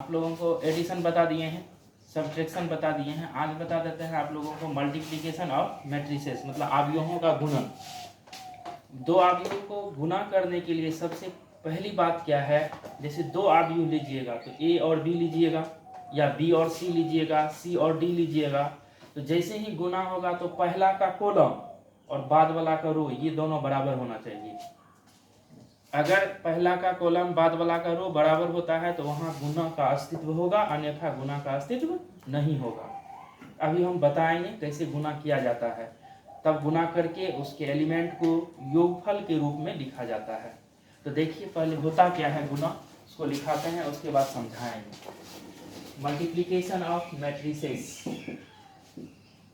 आप लोगों को एडिशन बता दिए हैं, सब्ट्रैक्शन बता दिए हैं। आज बता देते हैं आप लोगों को मल्टीप्लिकेशन और मैट्रिसेस, मतलब अवयवों का गुणन। दो अवयवों को गुना करने के लिए सबसे पहली बात क्या है, जैसे दो अवयव लीजिएगा तो ए और बी लीजिएगा, या बी और सी लीजिएगा, सी और डी लीजिएगा। तो जैसे ही गुना होगा तो पहला का कॉलम और बाद वाला का रो, ये दोनों बराबर होना चाहिए। अगर पहला का कॉलम बाद वाला का रो बराबर होता है तो वहाँ गुना का अस्तित्व होगा, अन्यथा गुना का अस्तित्व नहीं होगा। अभी हम बताएंगे कैसे गुना किया जाता है, तब गुना करके उसके एलिमेंट को योगफल के रूप में लिखा जाता है। तो देखिए पहले होता क्या है गुना, उसको लिखाते हैं, उसके बाद समझाएंगे। Multiplication of matrices,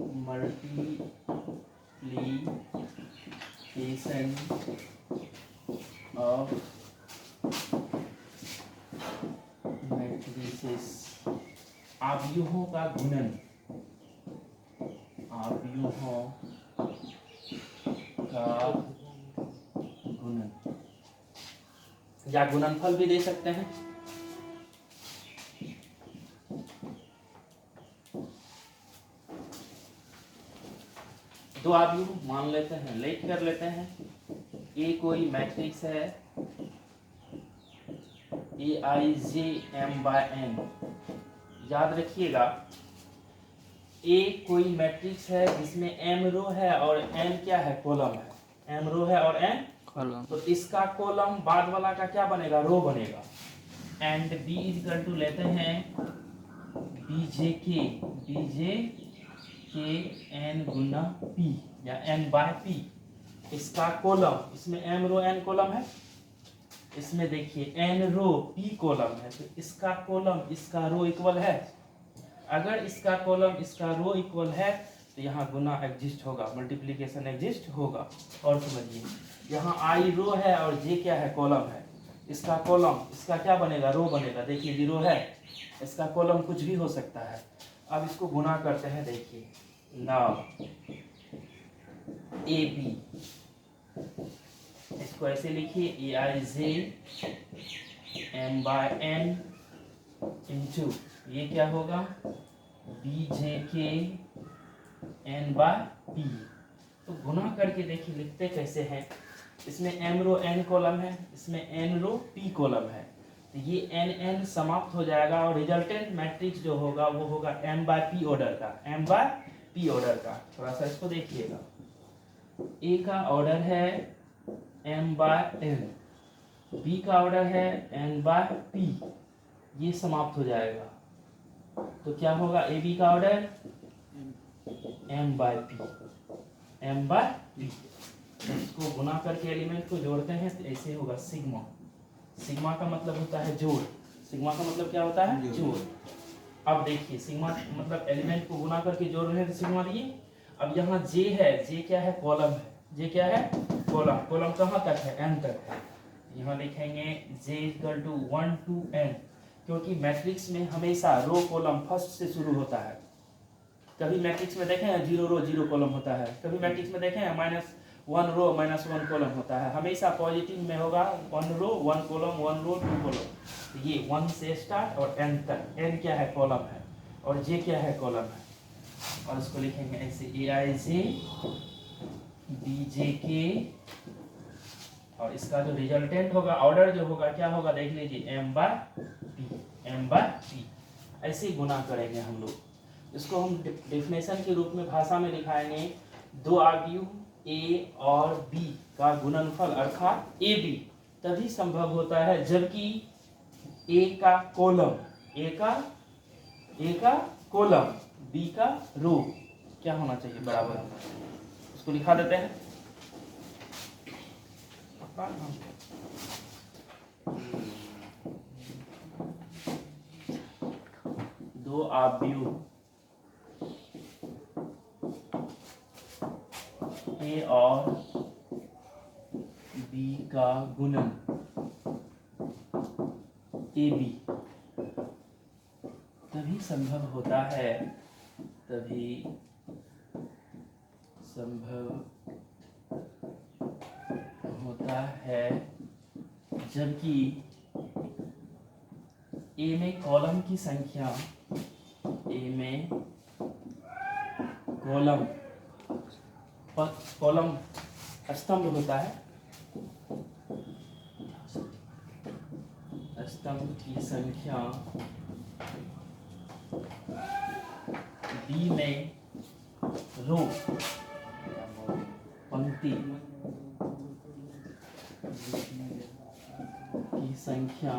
multiplication of matrices, अवयवों का गुणन, अवयवों का गुणन, या गुणनफल भी दे सकते हैं। दो अवयव मान लेते हैं, लेट कर लेते हैं। ए कोई मैट्रिक्स है, ए आई जे एम बाय एन। याद रखिएगा, ए कोई मैट्रिक्स है जिसमें एम रो है और एन क्या है, कॉलम है। एम रो है और एन कॉलम, तो इसका कॉलम बाद वाला का क्या बनेगा, रो बनेगा। And B is equal to लेते हैं बीजे के एन गुना पी, या एन बाय पी। इसका कॉलम, इसमें एम रो एन कॉलम है, इसमें देखिए एन रो पी कॉलम है, तो इसका कॉलम इसका रो इक्वल है। अगर इसका कॉलम इसका रो इक्वल है तो यहाँ गुना एग्जिस्ट होगा, मल्टीप्लिकेशन एग्जिस्ट होगा। और समझिए, यहाँ आई रो है और जे क्या है, कॉलम है। इसका कॉलम इसका क्या बनेगा, रो बनेगा। देखिए जीरो है, इसका कॉलम कुछ भी हो सकता है। अब इसको गुना करते हैं, देखिए नाउ ए बी, इसको ऐसे लिखिए ए आई जे एम बाय एन इंटू ये क्या होगा, बी जे के एन बाय पी। तो गुना करके देखिए लिखते कैसे हैं। इसमें एम रो एन कॉलम है, इसमें एन रो पी कॉलम है, तो ये एन एन समाप्त हो जाएगा और रिजल्टेंट मैट्रिक्स जो होगा वो होगा एम बाय पी ऑर्डर का, एम बाय पी ऑर्डर का। थोड़ा सा इसको देखिएगा, ए का ऑर्डर है एम बाय एन, बी का ऑर्डर है एन बाय पी, ये समाप्त हो जाएगा। तो क्या होगा, ए बी का order M by P, M by P. इसको गुना करके एलिमेंट को जोड़ते हैं तो ऐसे होगा सिग्मा। सिग्मा का मतलब होता है जोड़, सिग्मा का मतलब क्या होता है, जोड़। अब देखिए सिग्मा मतलब एलिमेंट को गुना करके जोड़ रहे हैं तो सिग्मा दिए। अब यहाँ जे है, जे क्या है, कॉलम है, जे क्या है, कॉलम। कॉलम कहाँ तक है, एन तक है। यहाँ लिखेंगे J equal to 1 to n, क्योंकि मैट्रिक्स में हमेशा रो कॉलम फर्स्ट से शुरू होता है। कभी मैट्रिक्स में देखें 0 रो 0 कॉलम होता है, कभी मैट्रिक्स में देखें -1 रो -1 कॉलम होता है। हमेशा पॉजिटिव में होगा 1 रो 1 कॉलम, 1 रो 2 कॉलम। तो ये 1 से स्टार्ट और n तक, n क्या है, कॉलम है, और j क्या है, कॉलम है। और इसको लिखेंगे ऐसे ए आई जे बी जे के, और इसका जो रिजल्टेंट होगा, ऑर्डर जो होगा क्या होगा, देख लीजिए M by P, M by P. ऐसे ही गुना करेंगे हम लोग। इसको हम डेफिनेशन के रूप में भाषा में दिखाएंगे, दो अवयव ए और बी का गुणनफल अर्थात ए बी तभी संभव होता है जबकि ए का कॉलम, ए का कॉलम, बी का रो क्या होना चाहिए, बराबर होना चाहिए। इसको लिखा देते हैं। दो अवयव ए और बी का गुणन ए बी तभी संभव होता है, तभी संभव होता है जबकि ए में कॉलम की संख्या, ए में कॉलम स्तंभ होता है, स्तंभ की संख्या, बी में रो पंक्ति की संख्या,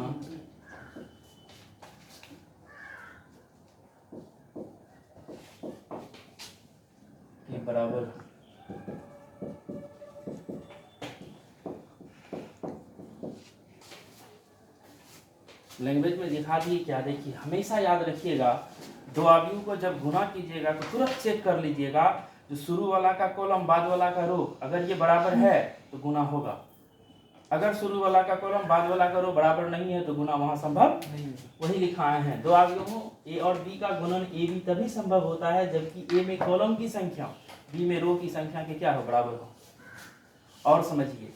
के बराबर। लैंग्वेज में दिखा दिए क्या, देखिए हमेशा याद रखिएगा, दो अवयव को जब गुणा कीजिएगा तो तुरंत चेक कर लीजिएगा, जो शुरू वाला का कॉलम बाद वाला का रो अगर ये बराबर है तो गुणा होगा, अगर शुरू वाला का कॉलम बाद वाला का रो बराबर नहीं है तो गुणा वहां संभव नहीं। वही लिखाए हैं, दो अवयवों ए और बी का गुणन ए बी तभी संभव होता है जबकि ए में कॉलम की संख्या बी में रो की संख्या के क्या हो, बराबर हो। और समझिए,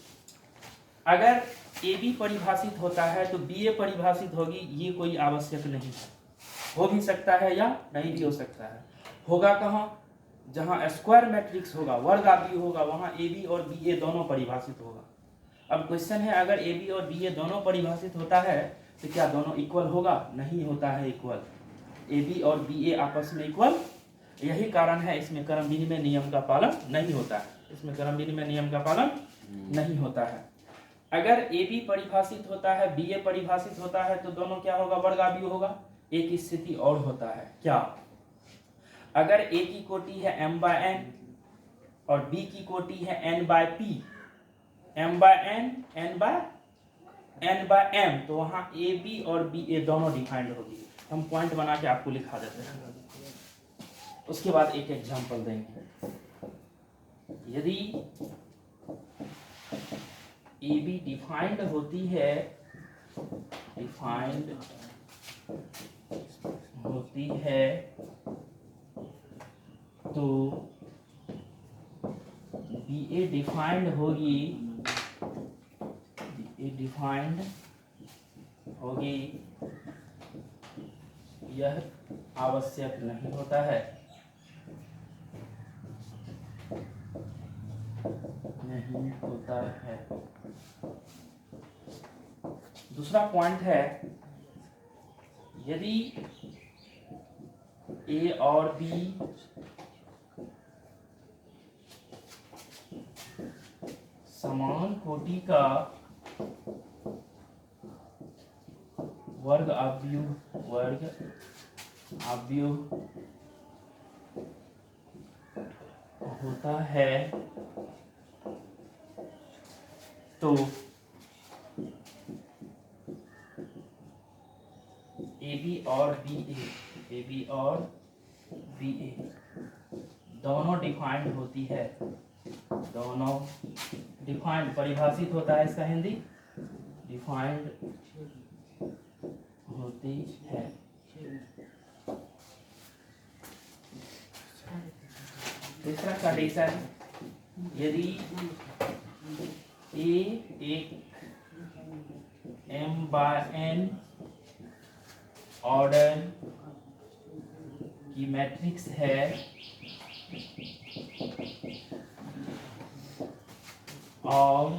अगर ए बी परिभाषित होता है तो बी ए परिभाषित होगी, ये कोई आवश्यक नहीं है, हो भी सकता है या नहीं भी हो सकता है। होगा कहाँ, जहाँ स्क्वायर मैट्रिक्स होगा, वर्ग अवयव होगा, वहाँ ए बी और बी ए दोनों परिभाषित होगा। अब क्वेश्चन है, अगर ए बी और बी ए दोनों परिभाषित होता है तो क्या दोनों इक्वल होगा, नहीं होता है इक्वल, ए बी और बी ए आपस में इक्वल। यही कारण है इसमें क्रम विनिमय नियम का पालन नहीं होता है, इसमें क्रम विनिमय नियम का पालन नहीं होता है। अगर ए बी परिभाषित होता है, बी ए परिभाषित होता है तो दोनों क्या होगा, वर्ग अवयव होगा। एक स्थिति और होता है, क्या, अगर ए की कोटि है m बाय n और बी की कोटि है n by p, m by n, n by m, तो वहां ए बी और बी ए दोनों डिफाइंड होगी। हम पॉइंट बना के आपको लिखा देते हैं, उसके बाद एक एग्जांपल देंगे। यदि ए बी डिफाइंड होती है, डिफाइंड होती है तो बी ए डिफाइंड होगी, बी ए डिफाइंड होगी, यह आवश्यक नहीं होता है, नहीं होता है। दूसरा पॉइंट है, यदि ए और बी समान कोटि का वर्ग अवयव होता है तो ए बी और बी ए दोनों डिफाइंड होती है, दोनों डिफाइंड परिभाषित होता है, इसका हिंदी डिफाइंड होती है। तीसरा कंडीशन, यदि ए एक m बाय n ऑर्डर की मैट्रिक्स है और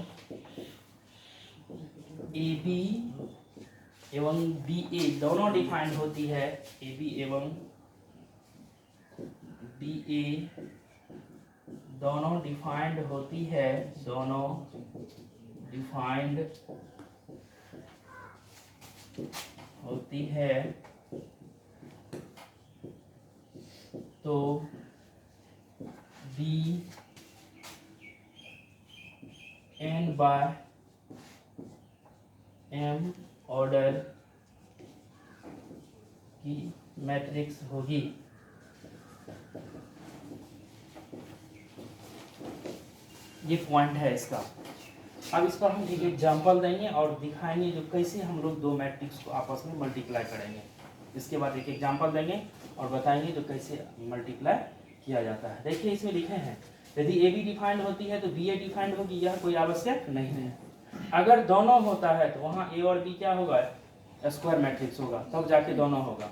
ए बी एवं बी ए दोनों डिफाइंड होती है, ए बी एवं बी ए दोनों डिफाइंड होती है, दोनों डिफाइंड होती है तो B n by m order की मैट्रिक्स होगी। ये पॉइंट है इसका। अब इस पर हम एक एग्जांपल देंगे और दिखाएंगे जो कैसे हम लोग दो मैट्रिक्स को आपस में मल्टीप्लाई करेंगे। इसके बाद एक एग्जांपल देंगे और बताएंगे जो कैसे मल्टीप्लाई किया जाता है। देखिए इसमें लिखे हैं, यदि ए बी डिफाइंड होती है तो बी ए डिफाइंड होगी, यह कोई आवश्यक नहीं है। अगर दोनों होता है तो वहाँ ए और बी क्या होगा, स्क्वायर मैट्रिक्स होगा, तब जाके दोनों होगा।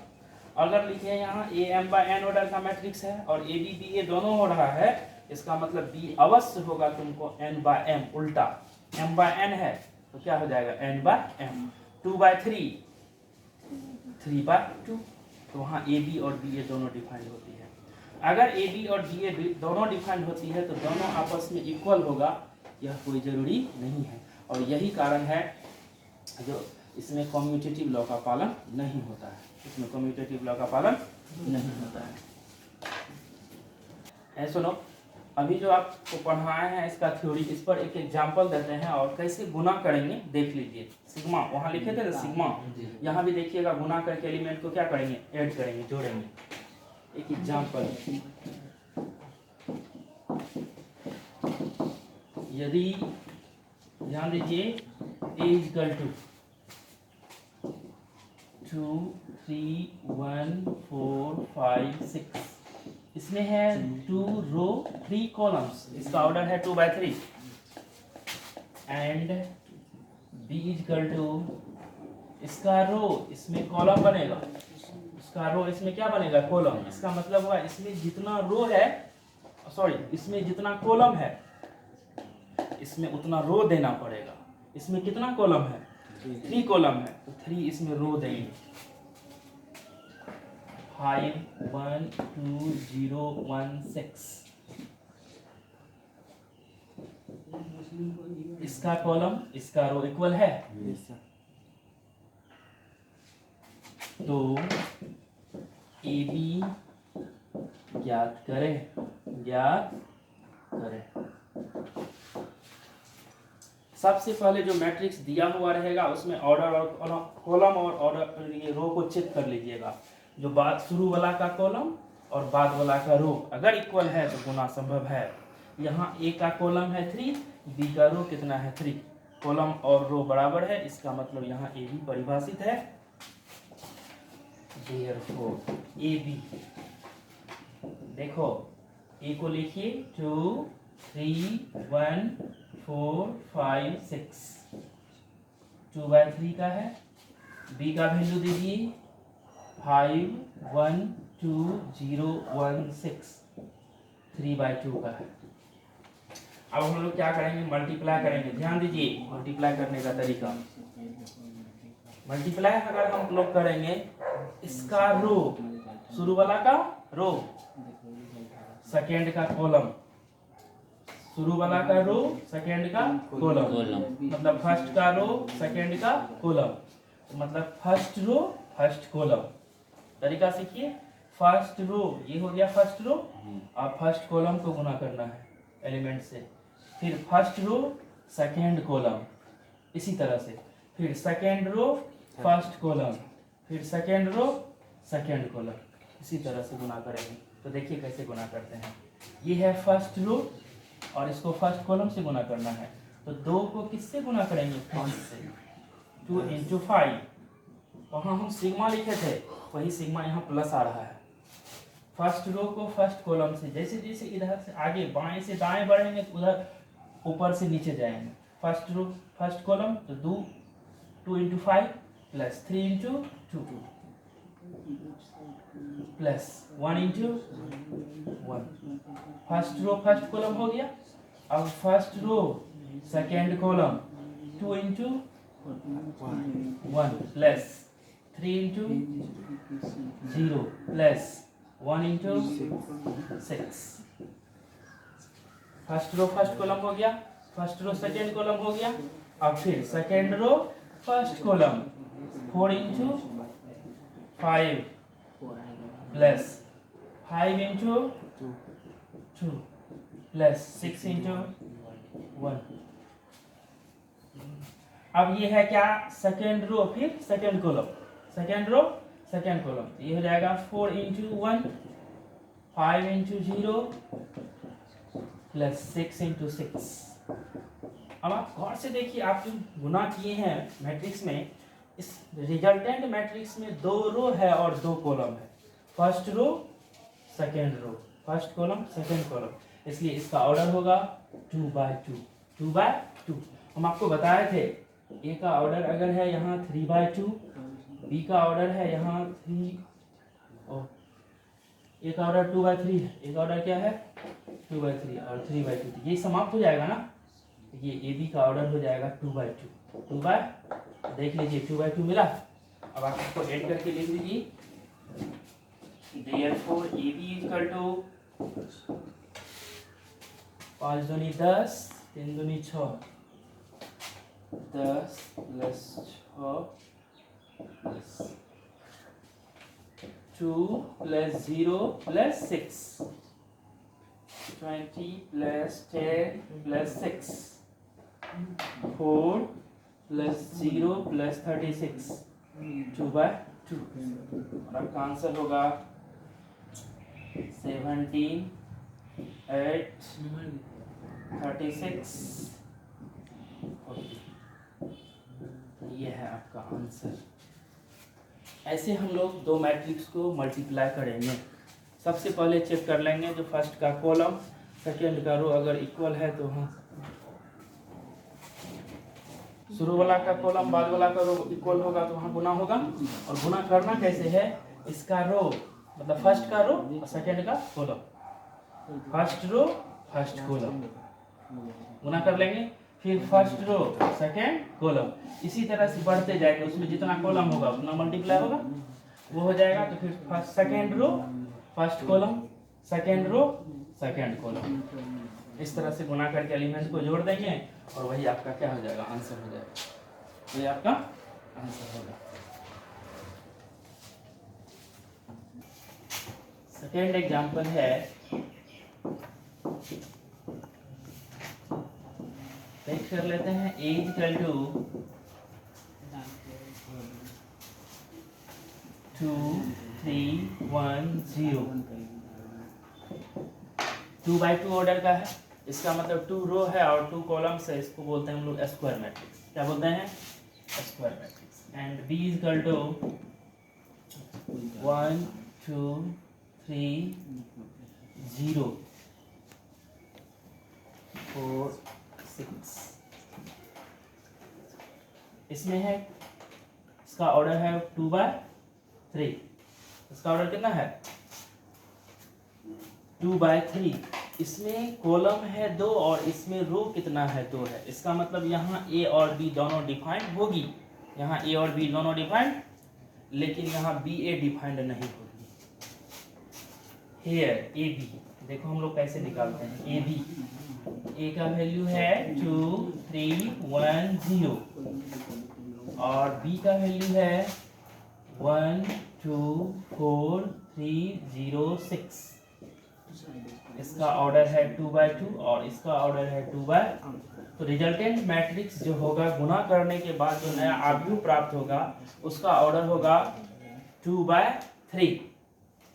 अगर लिखे यहाँ A M by N order का मैट्रिक्स है और ए बी बी ए दोनों हो रहा है, इसका मतलब बी अवश्य होगा तुमको एन बाय एम, उल्टा एम बाय एन है तो क्या हो जाएगा एन बाय एम। 2/3 3/2, तो वहाँ ए बी और बी ए दोनों डिफाइंड होती है। अगर ए बी और बी ए दोनों डिफाइंड होती है तो दोनों आपस में इक्वल होगा, यह कोई जरूरी नहीं है। और यही कारण है जो इसमें कम्यूटेटिव लॉ का पालन नहीं होता है, इसमें कम्यूटेटिव लॉ का पालन नहीं होता है। सुनो, अभी जो आपको पढ़ाए हैं इसका थ्योरी, इस पर एक एग्जांपल देते हैं और कैसे गुना करेंगे देख लीजिए। सिग्मा वहाँ लिखे थे ना सिग्मा, यहाँ भी देखिएगा गुना करके एलिमेंट को क्या करेंगे, ऐड करेंगे, जोड़ेंगे। एक एग्जांपल, यदि ध्यान दीजिए a इक्वल टू 2 3 1 4 5 6, इसमें है 2 रो 3 कॉलम्स, इसका ऑर्डर है 2/3। एंड b इक्वल टू, इसका रो इसमें कॉलम बनेगा, इसका रो इसमें क्या बनेगा, कॉलम। इसका मतलब हुआ इसमें जितना रो है, सॉरी इसमें जितना कॉलम है इसमें उतना रो देना पड़ेगा। इसमें कितना कॉलम है, 3 कॉलम है, तो 3 इसमें रो देंगे। 5 1 2 0 1 6, इसका कॉलम इसका रो इक्वल है। तो ए बी ज्ञात करें, ज्ञात करें। सबसे पहले जो मैट्रिक्स दिया हुआ रहेगा उसमें ऑर्डर और कॉलम और ऑर्डर ये रो को चेक कर लीजिएगा। जो बाद शुरू वाला का कॉलम और बाद वाला का रो अगर इक्वल है तो गुना संभव है। यहाँ ए का कॉलम है 3, बी का रो कितना है 3, कॉलम और रो बराबर है, इसका मतलब यहाँ ए बी परिभाषित है। देयरफॉर ए बी, देखो ए को लिखिए 2 3 1 4 5 6, 2/3 का है। बी का वैल्यू दीजिए 5 1 2 0 1 6, 3/2 का है। अब हम लोग क्या करेंगे, मल्टीप्लाई करेंगे। ध्यान दीजिए मल्टीप्लाई करने का तरीका। मल्टीप्लाई अगर हम लोग करेंगे, इसका रो शुरू वाला का रो, सेकेंड का कॉलम, शुरू वाला का रो सेकेंड का कॉलम, मतलब फर्स्ट का रो सेकेंड का कॉलम, मतलब फर्स्ट रो फर्स्ट कॉलम। तरीका सीखिए, फर्स्ट रो ये हो गया फर्स्ट रो, और फर्स्ट कॉलम को गुना करना है एलिमेंट से, फिर फर्स्ट रो सेकेंड कॉलम, इसी तरह से फिर सेकेंड रो फर्स्ट कॉलम, फिर सेकेंड रो सेकेंड कॉलम, इसी तरह से गुना करेंगे। तो देखिए कैसे गुना करते हैं। ये है फर्स्ट रो और इसको फर्स्ट कॉलम से गुना करना है, तो 2 को किससे गुना करेंगे, 5 से। 2 × 5, वहाँ हम सिग्मा लिखे थे वही सिग्मा यहाँ प्लस आ रहा है। फर्स्ट रो को फर्स्ट कॉलम से, जैसे जैसे इधर से आगे बाएं से दाएं बढ़ेंगे उधर ऊपर से नीचे जाएंगे। फर्स्ट रो फर्स्ट कॉलम, तो 2 × 5 plus 3 × 2 plus 1 × 1। First row first column हो गया। अब first row second column 2 × 1 plus 3 × 0 plus 1 × 6। First row first column हो गया, फर्स्ट रो सेकेंड कॉलम हो गया। अब फिर second row first column 4 × 5 plus 5 × 2 plus 6 × 1। अब ये है क्या, सेकेंड रो फिर second column, second row second column, ये हो जाएगा 4 × 1 5 × 0 प्लस 6 × 6। अब आप गौर से देखिए, आप जो गुना किए हैं मैट्रिक्स में, इस रिजल्टेंट मैट्रिक्स में 2 रो है और 2 कॉलम है। First row second row, first column second column, इसलिए इसका ऑर्डर होगा 2/2। 2/2 हम आपको बताए थे, ए का ऑर्डर अगर है यहाँ 3/2 बी का ऑर्डर है यहाँ 3, एक ऑर्डर 2/3 है, एक ऑर्डर क्या है 2/3 और 3/2, ये समाप्त हो जाएगा ना। ये ए बी का ऑर्डर हो जाएगा 2/2, देख लीजिए 2/2 मिला। अब आप इसको ऐड करके लिख दीजिए, therefore A B equal to 5 दूनी 10, 3 दूनी 6, 10 plus 6 plus 2 plus 0 plus 6, 20 plus 10 plus 6, 4 plus 0 plus 36, 2/2। और आपका आंसर होगा 17, 8, 36, 40। ये है आपका आंसर। ऐसे हम लोग दो मैट्रिक्स को मल्टीप्लाई करेंगे। सबसे पहले चेक कर लेंगे जो फर्स्ट का कॉलम सेकेंड का रो अगर इक्वल है तो हाँ, शुरू वाला का कॉलम बाद वाला का रो इक्वल होगा तो वहाँ गुना होगा। और गुना करना कैसे है, इसका रो मतलब फर्स्ट का रो और सेकेंड का column, first row first column गुना कर लेंगे, फिर फर्स्ट रो सेकेंड कॉलम, इसी तरह से बढ़ते जाएंगे। उसमें जितना कॉलम होगा उतना मल्टीप्लाई होगा, वो हो जाएगा। तो फिर first second row first column, second row second column, इस तरह से गुना करके एलिमेंट को जोड़ देंगे और वही आपका क्या हो जाएगा, आंसर हो जाएगा। वही आपका आंसर होगा। सेकेंड एग्जांपल है, देख कर लेते हैं। a इक्वल टू 2 3 1 0, 2/2 ऑर्डर का है। इसका मतलब 2 रो है और 2 कॉलम्स है, इसको बोलते हैं हम लोग स्क्वायर मैट्रिक्स। क्या बोलते हैं, square matrix. And b equal to 1 2 3 0 4 6। इसमें है, इसका ऑर्डर है 2/3। इसका ऑर्डर कितना है 2/3। इसमें कॉलम है 2 और इसमें रो कितना है 2 है। इसका मतलब यहाँ a और b दोनों डिफाइंड होगी, यहाँ a और b दोनों डिफाइंड, लेकिन यहाँ b a डिफाइंड नहीं होगी। हेयर a b देखो हम लोग कैसे निकालते हैं। a b, a का वैल्यू है 2 3 1 0 और b का वैल्यू है 1 2 4 3 0 6। इसका ऑर्डर है 2/2 और इसका ऑर्डर है 2/2। तो रिजल्टेंट मैट्रिक्स जो होगा गुना करने के बाद जो नया आव्यूह प्राप्त होगा उसका ऑर्डर होगा 2/3,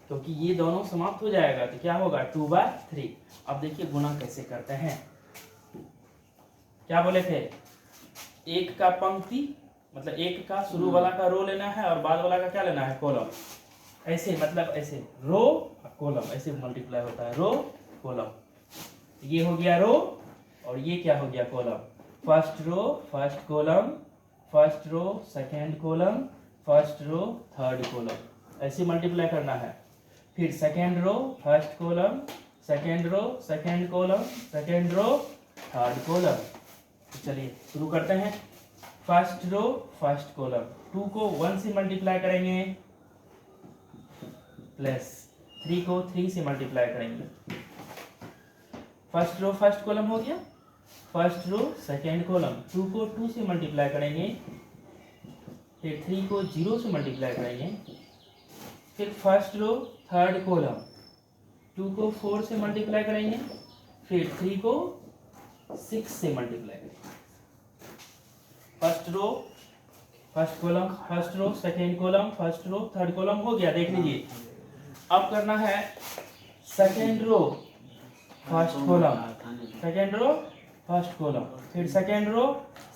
क्योंकि ये दोनों समाप्त हो जाएगा तो क्या होगा 2/3। अब देखिए गुना कैसे करते हैं। क्या बोले थे, एक का पंक्ति मतलब एक का शुरू वाला का रो लेना है और बाद वाला का क्या लेना है, कॉलम। ऐसे मतलब ऐसे रो कॉलम ऐसे मल्टीप्लाई होता है, रो कॉलम। ये हो गया रो और ये क्या हो गया, column. First row first column, first row second column, first row third column, ऐसे मल्टीप्लाई करना है। फिर second row first column, second row second column, second row third column. तो चलिए शुरू करते हैं। फर्स्ट रो फर्स्ट कॉलम, 2 को 1 से मल्टीप्लाई करेंगे प्लस 3 को 3 से मल्टीप्लाई करेंगे। फर्स्ट रो फर्स्ट कॉलम हो गया। फर्स्ट रो सेकेंड कॉलम, 2 को 2 से मल्टीप्लाई करेंगे, फिर 3 को 0 से मल्टीप्लाई करेंगे। फिर फर्स्ट रो थर्ड कॉलम, 2 को 4 से मल्टीप्लाई करेंगे, फिर 3 को 6 से मल्टीप्लाई करेंगे। First row first column, first row second column, first row third column हो गया, देख लीजिए। अब करना है second row first column, second row first column, फिर second row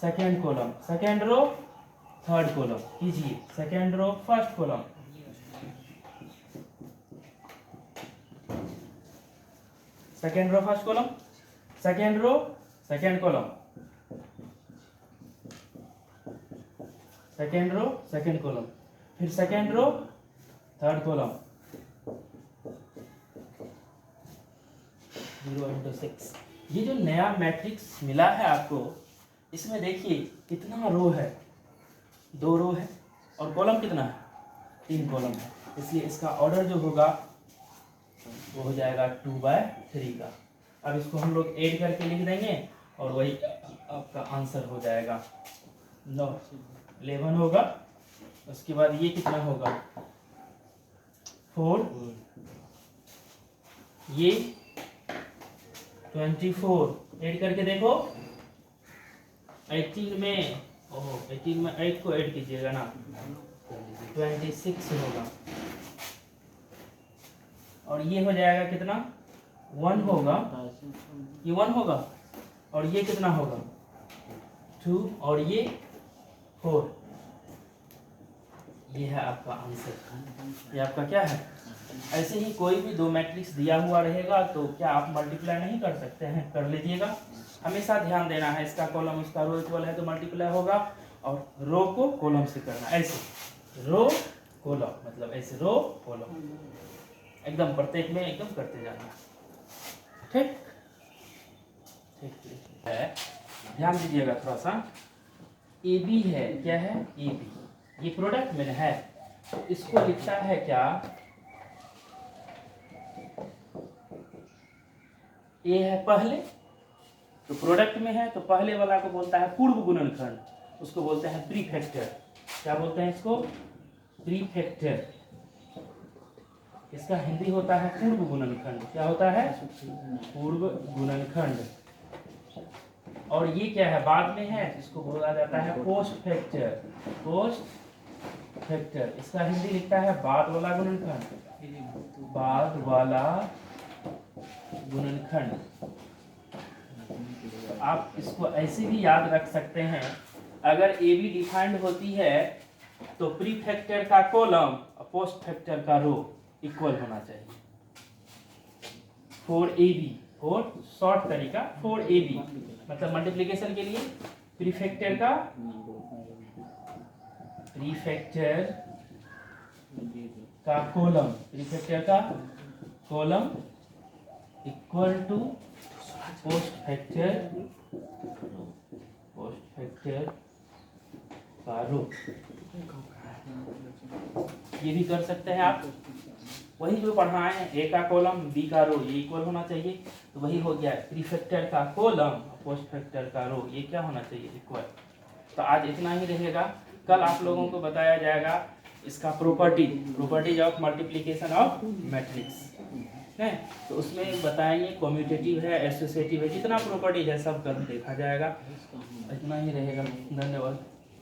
second column, second row third column कीजिए। Second row first column, second row first column, second row second column, second row second column, फिर second row, third column, 0 into 6। ये जो नया matrix मिला है आपको, इसमें देखिए कितना रो है, 2 रो है, और कॉलम कितना है, 3 कॉलम है, इसलिए इसका ऑर्डर जो होगा वो हो जाएगा 2/3 का। अब इसको हम लोग ऐड करके लिख देंगे और वही आपका आंसर हो जाएगा 9, 11 होगा। उसके बाद ये कितना होगा, 4, ये 24, ऐड करके देखो, 18 में, ओहो 18 में 8 को ऐड कीजिएगा ना, 26 होगा। और ये हो जाएगा कितना, 1 होगा, ये 1 होगा, और ये कितना होगा, 2, और ये 4। ये है आपका आंसर, ये आपका क्या है। ऐसे ही कोई भी 2 मैट्रिक्स दिया हुआ रहेगा तो क्या आप मल्टीप्लाई नहीं कर सकते हैं, कर लीजिएगा। हमेशा ध्यान देना है, इसका कॉलम उसका रो इक्वल है तो मल्टीप्लाई होगा, और रो को कॉलम से करना, ऐसे रो कॉलम, मतलब ऐसे रो कॉलम, एकदम प्रत्येक में एकदम करते जाना, ठीक ठीक है। ध्यान दीजिएगा थोड़ा सा, ए बी है, क्या है, ए बी, ये प्रोडक्ट में है, तो इसको लिखता है क्या, ए है पहले, तो प्रोडक्ट में है तो पहले वाला को बोलता है पूर्व गुणनखंड, उसको बोलते हैं प्रीफैक्टर। क्या बोलते हैं इसको, प्रीफैक्टर। इसका हिंदी होता है पूर्व गुणनखंड। क्या होता है, पूर्व गुणनखंड। और ये क्या है, बाद में है, इसको बोला जाता है पोस्ट फैक्टर। पोस्ट फैक्टर, इसका हिंदी लिखता है बाद वाला गुणनखंड, बाद वाला गुणनखंड। आप इसको ऐसे भी याद रख सकते हैं, अगर ए बी डिफाइंड होती है तो प्रीफैक्टर का कॉलम और पोस्ट फैक्टर का रो इक्वल होना चाहिए। 4ab, 4 शॉर्ट तरीका 4ab, मतलब मल्टीप्लिकेशन के लिए प्रीफैक्टर का कॉलम, प्रीफैक्टर का column equal to post factor का रो। ये भी कर सकते हैं आप, वही जो पढ़ाए हैं, ए का कॉलम बी का रो, ये इक्वल होना चाहिए, तो वही हो गया प्रीफैक्टर का कॉलम पोस्ट फैक्टर का रो, ये क्या होना चाहिए, इक्वल। तो आज इतना ही रहेगा, कल आप लोगों को बताया जाएगा इसका properties of multiplication of matrix है, तो उसमें बताएंगे कम्यूटेटिव है, एसोसिएटिव है, जितना प्रॉपर्टीज है सब कल देखा जाएगा। इतना ही रहेगा, धन्यवाद।